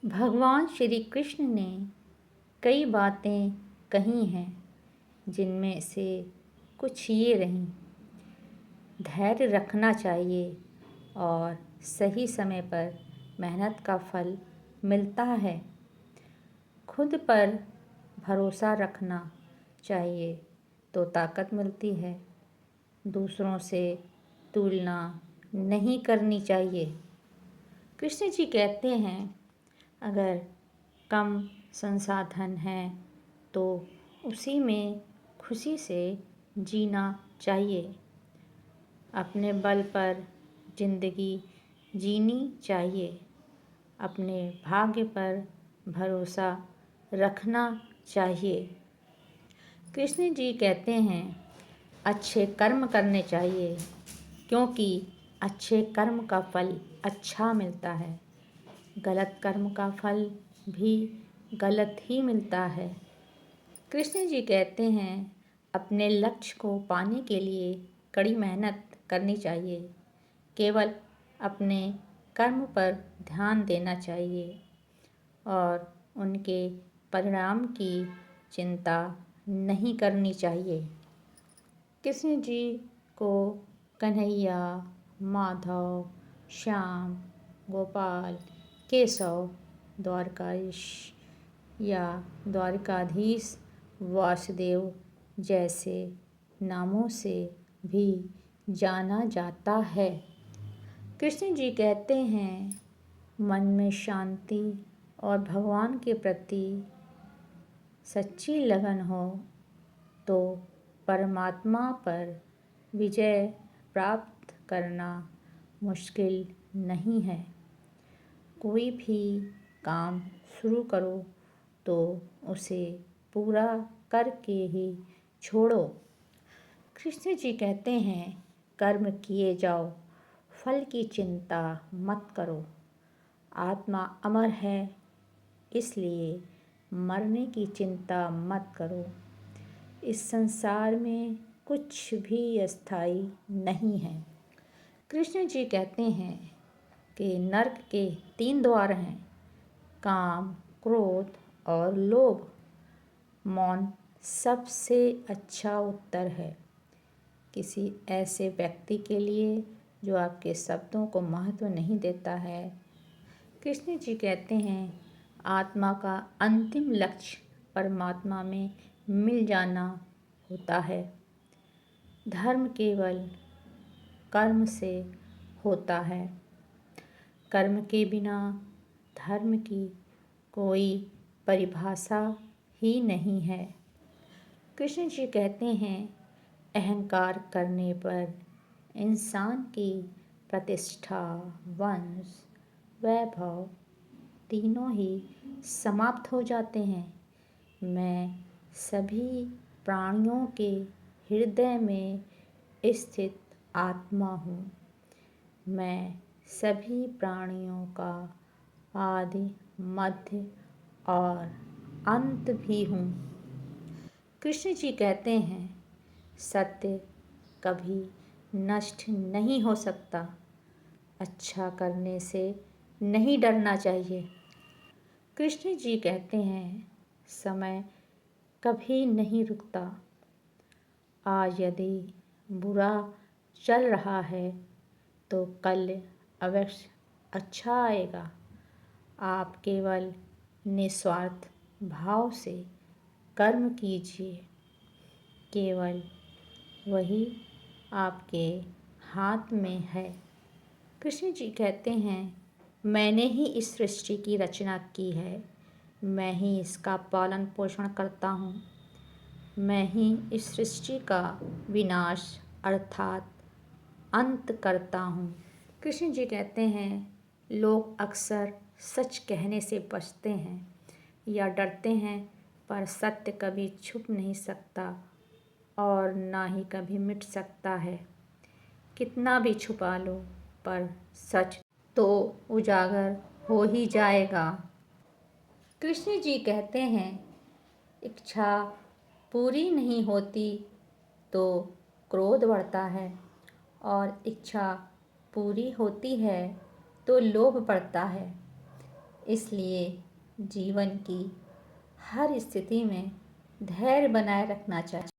भगवान श्री कृष्ण ने कई बातें कही हैं, जिनमें से कुछ ये रहीं। धैर्य रखना चाहिए और सही समय पर मेहनत का फल मिलता है। खुद पर भरोसा रखना चाहिए तो ताकत मिलती है। दूसरों से तुलना नहीं करनी चाहिए। कृष्ण जी कहते हैं, अगर कम संसाधन हैं तो उसी में खुशी से जीना चाहिए। अपने बल पर जिंदगी जीनी चाहिए। अपने भाग्य पर भरोसा रखना चाहिए। कृष्ण जी कहते हैं, अच्छे कर्म करने चाहिए, क्योंकि अच्छे कर्म का फल अच्छा मिलता है। गलत कर्म का फल भी गलत ही मिलता है। कृष्ण जी कहते हैं, अपने लक्ष्य को पाने के लिए कड़ी मेहनत करनी चाहिए। केवल अपने कर्म पर ध्यान देना चाहिए और उनके परिणाम की चिंता नहीं करनी चाहिए। कृष्ण जी को कन्हैया, माधव, श्याम, गोपाल, केशव, द्वारकाधीश या द्वारकाधीश, वासुदेव जैसे नामों से भी जाना जाता है। कृष्ण जी कहते हैं, मन में शांति और भगवान के प्रति सच्ची लगन हो तो परमात्मा पर विजय प्राप्त करना मुश्किल नहीं है। कोई भी काम शुरू करो तो उसे पूरा करके ही छोड़ो। कृष्ण जी कहते हैं, कर्म किए जाओ, फल की चिंता मत करो। आत्मा अमर है, इसलिए मरने की चिंता मत करो। इस संसार में कुछ भी अस्थायी नहीं है। कृष्ण जी कहते हैं कि नरक के 3 द्वार हैं, काम, क्रोध और लोभ। मौन सबसे अच्छा उत्तर है किसी ऐसे व्यक्ति के लिए जो आपके शब्दों को महत्व नहीं देता है। कृष्ण जी कहते हैं, आत्मा का अंतिम लक्ष्य परमात्मा में मिल जाना होता है। धर्म केवल कर्म से होता है। कर्म के बिना धर्म की कोई परिभाषा ही नहीं है। कृष्ण जी कहते हैं, अहंकार करने पर इंसान की प्रतिष्ठा, वंश, वैभव तीनों ही समाप्त हो जाते हैं। मैं सभी प्राणियों के हृदय में स्थित आत्मा हूँ। मैं सभी प्राणियों का आदि, मध्य और अंत भी हूँ। कृष्ण जी कहते हैं, सत्य कभी नष्ट नहीं हो सकता। अच्छा करने से नहीं डरना चाहिए। कृष्ण जी कहते हैं, समय कभी नहीं रुकता। आज यदि बुरा चल रहा है तो कल अवश्य अच्छा आएगा। आप केवल निस्वार्थ भाव से कर्म कीजिए, केवल वही आपके हाथ में है। कृष्ण जी कहते हैं, मैंने ही इस सृष्टि की रचना की है, मैं ही इसका पालन पोषण करता हूँ। मैं ही इस सृष्टि का विनाश अर्थात अंत करता हूँ। कृष्ण जी कहते हैं, लोग अक्सर सच कहने से बचते हैं या डरते हैं, पर सत्य कभी छुप नहीं सकता और ना ही कभी मिट सकता है। कितना भी छुपा लो, पर सच तो उजागर हो ही जाएगा। कृष्ण जी कहते हैं, इच्छा पूरी नहीं होती तो क्रोध बढ़ता है और इच्छा पूरी होती है तो लोभ बढ़ता है। इसलिए जीवन की हर स्थिति में धैर्य बनाए रखना चाहिए।